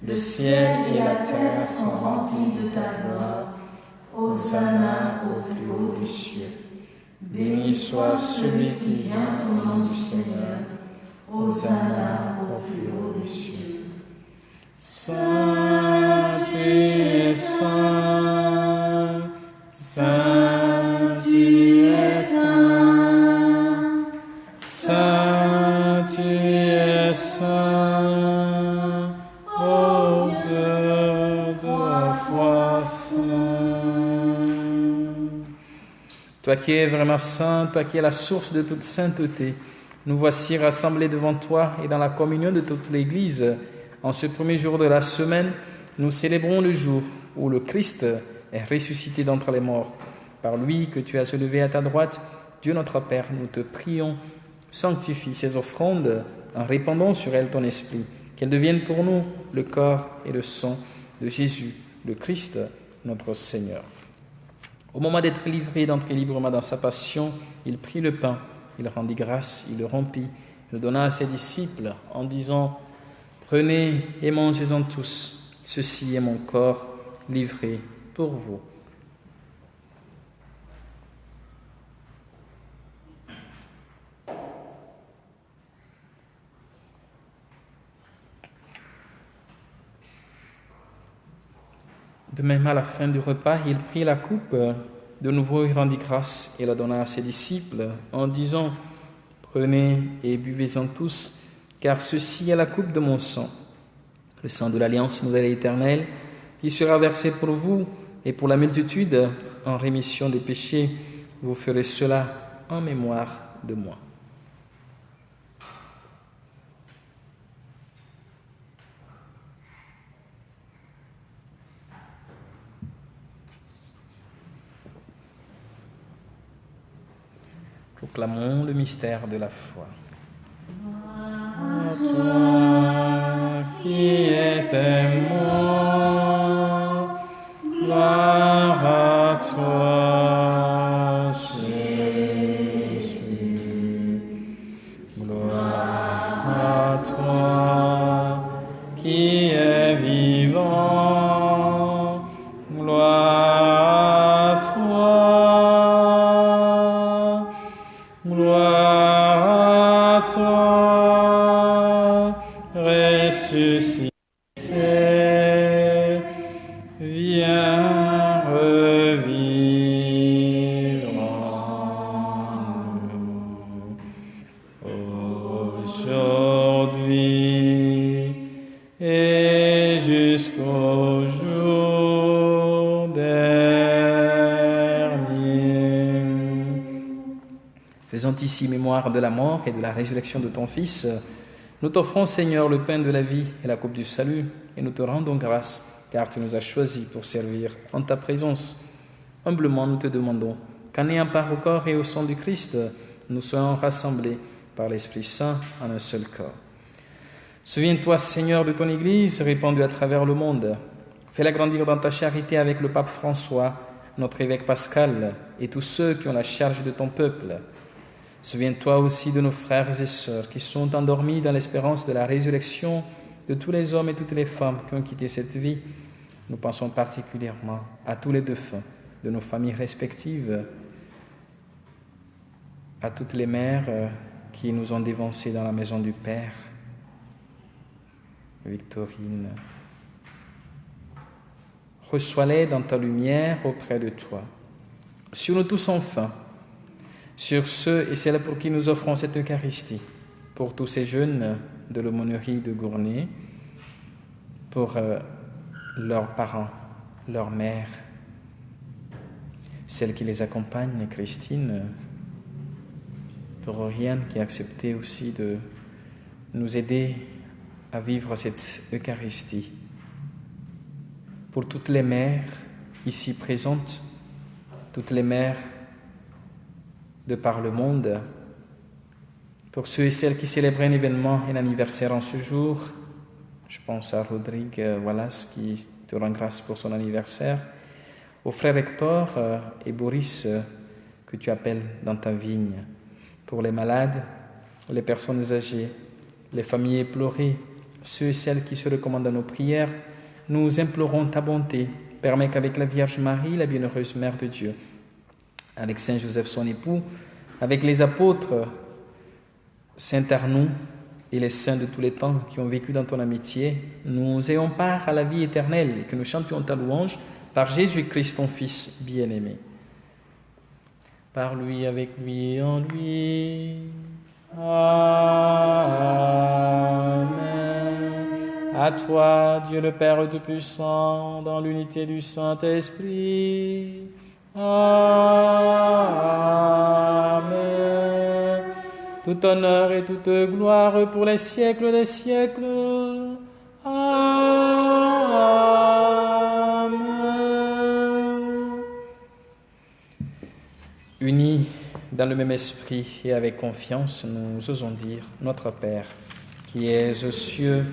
Le ciel et la terre sont remplis de ta gloire. Hosanna au plus haut des cieux. Béni soit celui qui vient au nom du Seigneur. Hosanna au plus haut des cieux. Saint, tu es saint. Saint, tu es saint. Saint, tu es saint. Ô Dieu, trois fois saint. Toi qui es vraiment saint, toi qui es la source de toute sainteté, nous voici rassemblés devant toi et dans la communion de toute l'Église. En ce premier jour de la semaine, nous célébrons le jour où le Christ est ressuscité d'entre les morts. Par lui que tu as élevé à ta droite, Dieu notre Père, nous te prions, sanctifie ces offrandes en répandant sur elles ton esprit, qu'elles deviennent pour nous le corps et le sang de Jésus, le Christ, notre Seigneur. Au moment d'être livré, d'entrer librement dans sa passion, il prit le pain, il rendit grâce, il le rompit, il le donna à ses disciples en disant « Prenez et mangez-en tous, ceci est mon corps livré pour vous. » De même, à la fin du repas, il prit la coupe, de nouveau il rendit grâce et la donna à ses disciples en disant « Prenez et buvez-en tous, car ceci est la coupe de mon sang, le sang de l'Alliance nouvelle et éternelle, qui sera versé pour vous et pour la multitude en rémission des péchés. Vous ferez cela en mémoire de moi. » Proclamons le mystère de la foi. À toi qui étais mort, gloire à toi, Jésus. Gloire à toi qui es vivant, gloire à toi. Gloire à toi, ressuscité, viens revivre en aujourd'hui et jusqu'au jour dernier. Faisant ici mémoire de la mort et de la résurrection de ton Fils, nous t'offrons, Seigneur, le pain de la vie et la coupe du salut, et nous te rendons grâce, car tu nous as choisis pour servir en ta présence. Humblement, nous te demandons qu'en ayant part au corps et au sang du Christ, nous soyons rassemblés par l'Esprit Saint en un seul corps. Souviens-toi, Seigneur, de ton Église répandue à travers le monde. Fais-la grandir dans ta charité avec le pape François, notre évêque Pascal, et tous ceux qui ont la charge de ton peuple. Souviens-toi aussi de nos frères et sœurs qui sont endormis dans l'espérance de la résurrection de tous les hommes et toutes les femmes qui ont quitté cette vie. Nous pensons particulièrement à tous les défunts de nos familles respectives, à toutes les mères qui nous ont dévancés dans la maison du Père, Victorine. Reçois-les dans ta lumière auprès de toi. Sur nous tous enfin, sur ceux et celles pour qui nous offrons cette Eucharistie, pour tous ces jeunes de l'aumônerie de Gournay, pour leurs parents, leurs mères, celle qui les accompagne, Christine, pour Oriane qui a accepté aussi de nous aider à vivre cette Eucharistie, pour toutes les mères ici présentes, toutes les mères de par le monde, pour ceux et celles qui célèbrent un événement, un anniversaire en ce jour. Je pense à Rodrigue Wallace qui te rend grâce pour son anniversaire, aux frères Hector et Boris que tu appelles dans ta vigne, pour les malades, les personnes âgées, les familles éplorées, ceux et celles qui se recommandent à nos prières. Nous implorons ta bonté. Permets qu'avec la Vierge Marie, la bienheureuse Mère de Dieu, avec Saint Joseph son époux, avec les apôtres, Saint Arnoux et les saints de tous les temps qui ont vécu dans ton amitié, nous ayons part à la vie éternelle et que nous chantions ta louange par Jésus-Christ, ton Fils bien-aimé. Par lui, avec lui et en lui. Amen. À toi, Dieu le Père Tout-Puissant, dans l'unité du Saint-Esprit. Amen. Tout honneur et toute gloire pour les siècles des siècles. Amen. Unis dans le même esprit et avec confiance, nous osons dire: Notre Père, qui es aux cieux,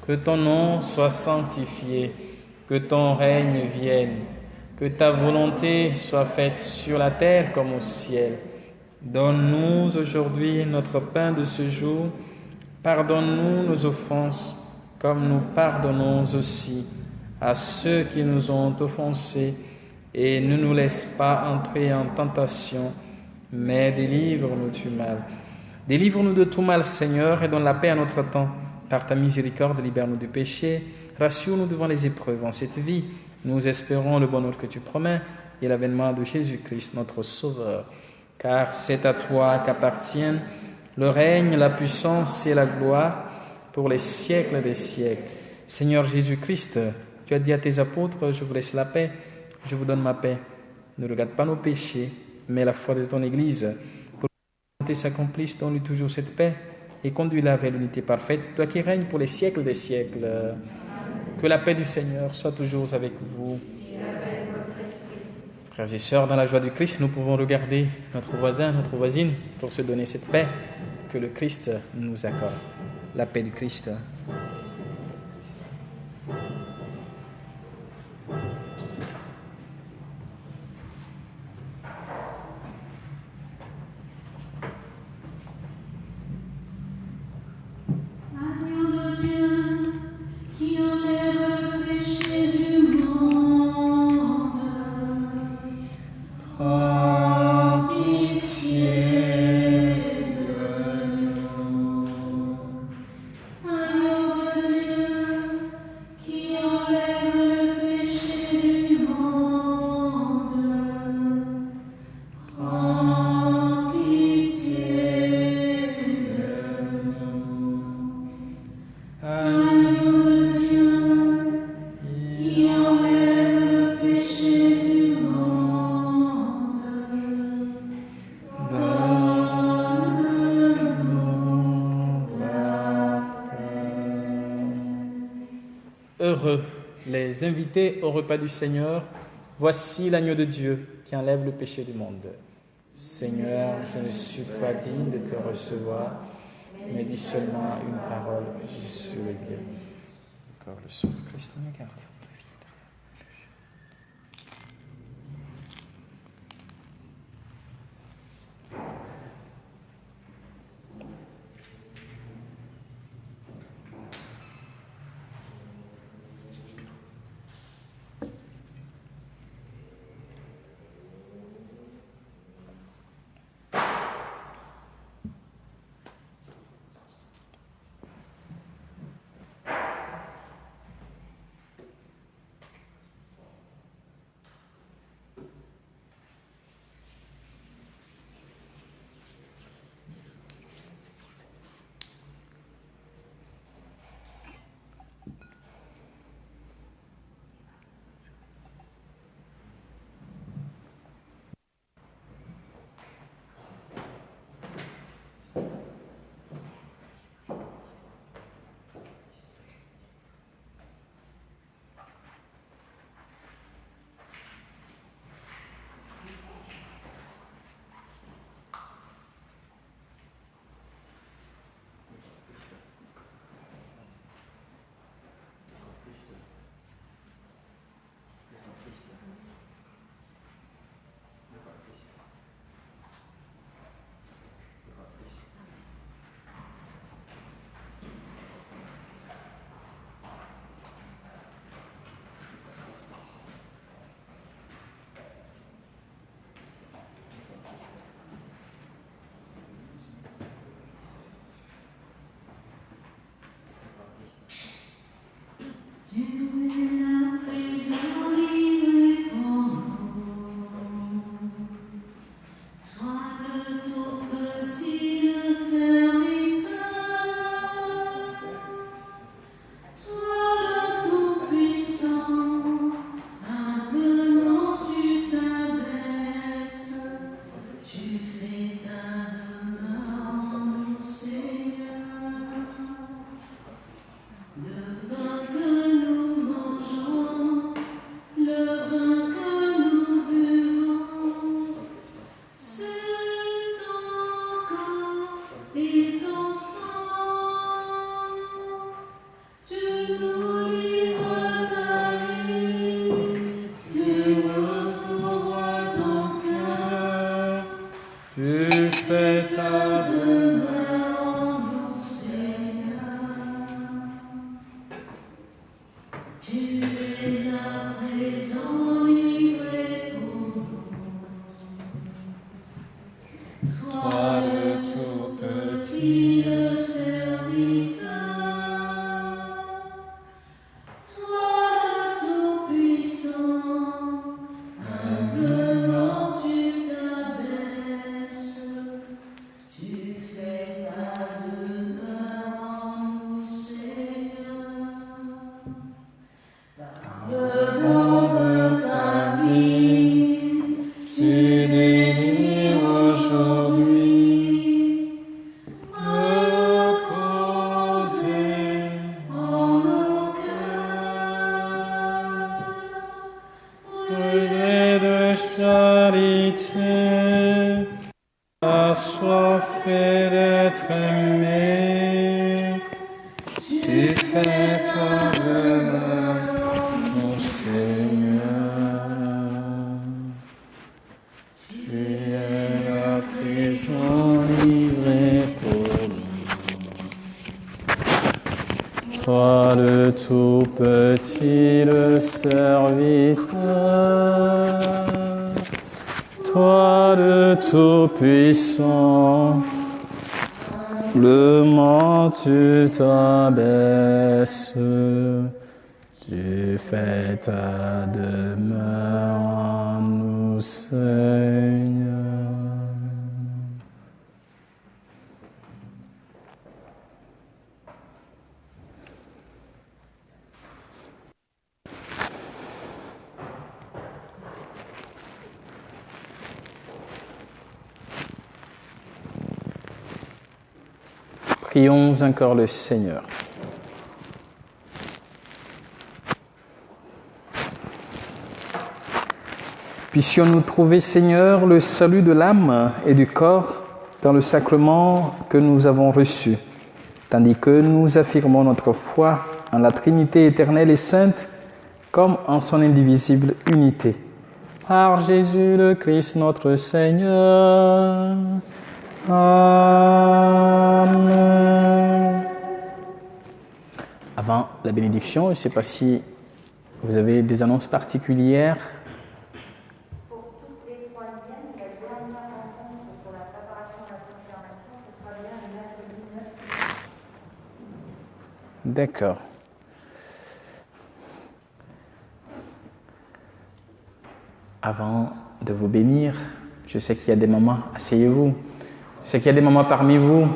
que ton nom soit sanctifié, que ton règne vienne, que ta volonté soit faite sur la terre comme au ciel. Donne-nous aujourd'hui notre pain de ce jour. Pardonne-nous nos offenses, comme nous pardonnons aussi à ceux qui nous ont offensés. Et ne nous laisse pas entrer en tentation, mais délivre-nous du mal. Délivre-nous de tout mal, Seigneur, et donne la paix à notre temps. Par ta miséricorde, libère-nous du péché. Rassure-nous devant les épreuves en cette vie. Nous espérons le bonheur que tu promets et l'avènement de Jésus-Christ, notre Sauveur. Car c'est à toi qu'appartiennent le règne, la puissance et la gloire pour les siècles des siècles. Seigneur Jésus-Christ, tu as dit à tes apôtres: je vous laisse la paix, je vous donne ma paix. Ne regarde pas nos péchés, mais la foi de ton Église. Pour que ta volonté s'accomplisse, donne-lui toujours cette paix et conduis-la vers l'unité parfaite, toi qui règnes pour les siècles des siècles. Que la paix du Seigneur soit toujours avec vous. Frères et sœurs, dans la joie du Christ, nous pouvons regarder notre voisin, notre voisine, pour se donner cette paix que le Christ nous accorde. La paix du Christ. Agneau heureux les invités au repas du Seigneur. Voici l'agneau de Dieu qui enlève le péché du monde. Seigneur, je ne suis pas digne de te recevoir, mais dis seulement une parole, et je serai guéri. Encore le sang de Christ nous garde. Toi le tout petit, le serviteur, toi le tout puissant, humblement tu t'abaisses, tu fais ta demeure en nous, Seigneur. Prions encore le Seigneur. Puissions-nous trouver, Seigneur, le salut de l'âme et du corps dans le sacrement que nous avons reçu, tandis que nous affirmons notre foi en la Trinité éternelle et sainte, comme en son indivisible unité. Par Jésus le Christ notre Seigneur. Amen. Avant la bénédiction, je ne sais pas si vous avez des annonces particulières. Pour toutes les troisièmes, la dernière rencontre pour la préparation de la confirmation, ce sera bien le mercredi 9 mai. D'accord. Avant de vous bénir, je sais qu'il y a des mamans, asseyez-vous. Je sais qu'il y a des mamans parmi vous.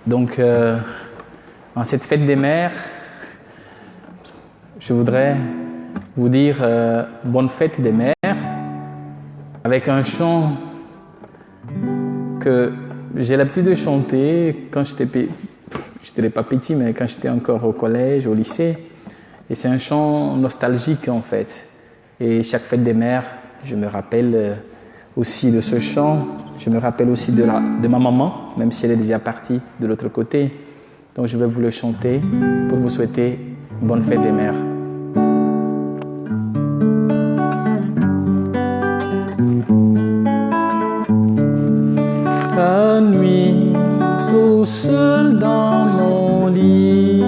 Donc, en cette fête des mères, je voudrais vous dire bonne fête des mères avec un chant que j'ai l'habitude de chanter quand j'étais pas petit, mais quand j'étais encore au collège, au lycée. Et c'est un chant nostalgique en fait. Et chaque fête des mères, je me rappelle aussi de ce chant. Je me rappelle aussi de ma maman, même si elle est déjà partie de l'autre côté. Donc je vais vous le chanter pour vous souhaiter une bonne fête des mères. La nuit, tout seul dans mon lit,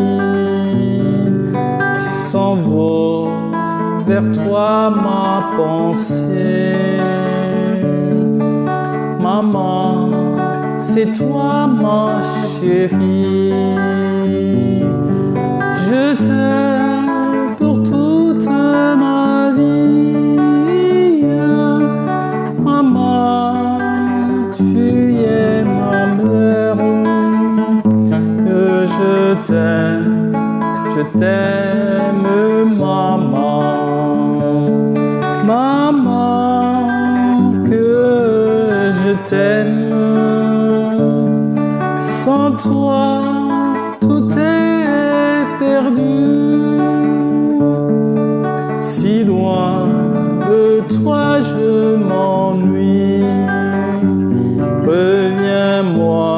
s'envole vers toi ma pensée. Maman, c'est toi ma chérie. Je t'aime pour toute ma vie. Maman, tu es ma mère. Que je t'aime, maman. Maman, que je t'aime. Sans toi, tout est perdu. Si loin de toi, je m'ennuie. Reviens-moi,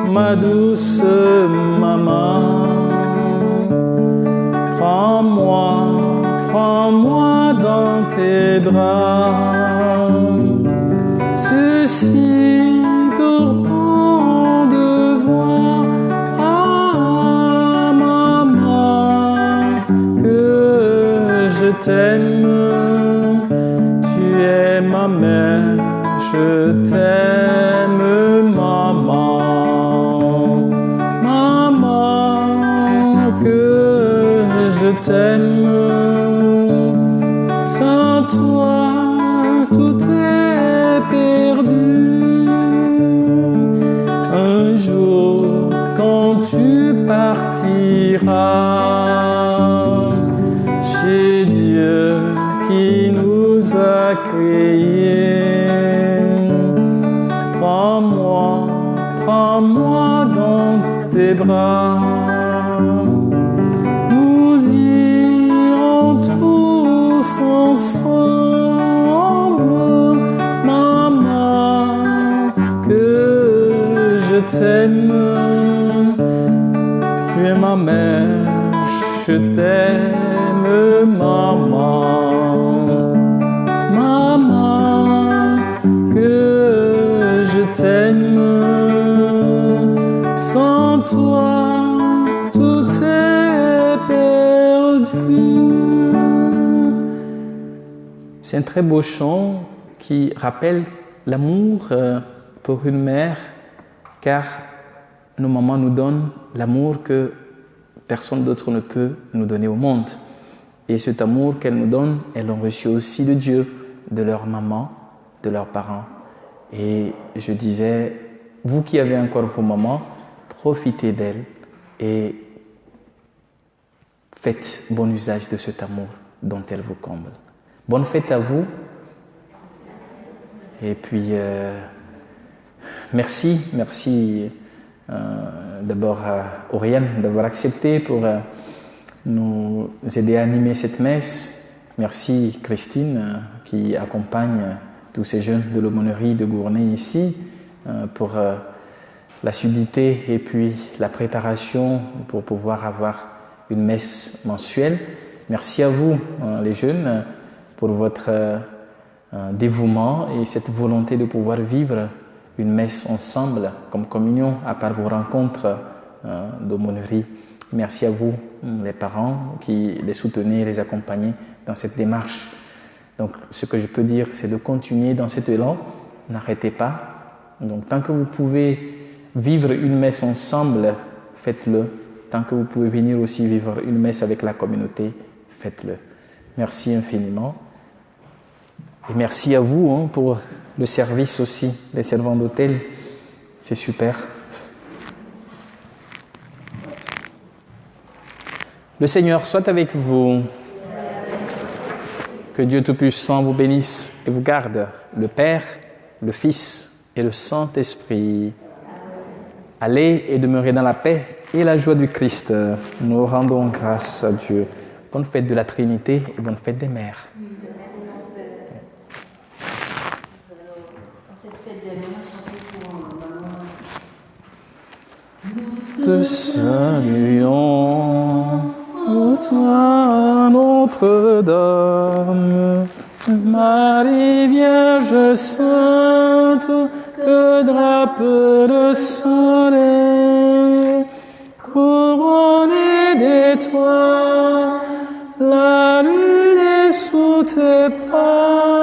ma douce maman. Prends-moi dans tes bras. Ceci pourtant de voir, ah maman, que je t'aime. Tu es ma mère, je t'aime maman. Maman, que je t'aime. Sans toi, tout est perdu. Un jour, quand tu partiras chez Dieu qui nous a créés, prends-moi dans tes bras. Nous irons tous ensemble, maman, que je t'aime. Tu es ma mère, je t'aime, maman. Maman, que je t'aime. Sans toi, tout est perdu. C'est un très beau chant qui rappelle l'amour pour une mère, car nos mamans nous donnent l'amour que personne d'autre ne peut nous donner au monde. Et cet amour qu'elles nous donnent, elles l'ont reçu aussi de Dieu, de leur maman, de leurs parents. Et je disais, vous qui avez encore vos mamans, profitez d'elles et faites bon usage de cet amour dont elles vous comblent. Bonne fête à vous. Et puis, merci d'abord à Oriane d'avoir accepté pour nous aider à animer cette messe. Merci Christine qui accompagne tous ces jeunes de l'aumônerie de Gournay ici pour l'assiduité et puis la préparation pour pouvoir avoir une messe mensuelle. Merci à vous les jeunes pour votre dévouement et cette volonté de pouvoir vivre une messe ensemble comme communion à part vos rencontres d'aumônerie. Merci à vous les parents qui les soutenez, les accompagnez dans cette démarche. Donc ce que je peux dire, c'est de continuer dans cet élan, n'arrêtez pas. Donc tant que vous pouvez vivre une messe ensemble, faites-le. Tant que vous pouvez venir aussi vivre une messe avec la communauté, faites-le. Merci infiniment. Et merci à vous pour le service aussi, les servants d'hôtel. C'est super. Le Seigneur soit avec vous. Que Dieu Tout-Puissant vous bénisse et vous garde, le Père, le Fils et le Saint-Esprit. Allez et demeurez dans la paix et la joie du Christ. Nous rendons grâce à Dieu. Bonne fête de la Trinité et bonne fête des mères. Nous te saluons, ô toi Notre-Dame, Marie Vierge Sainte, que drape le soleil, couronnée d'étoiles, la lune est sous tes pas.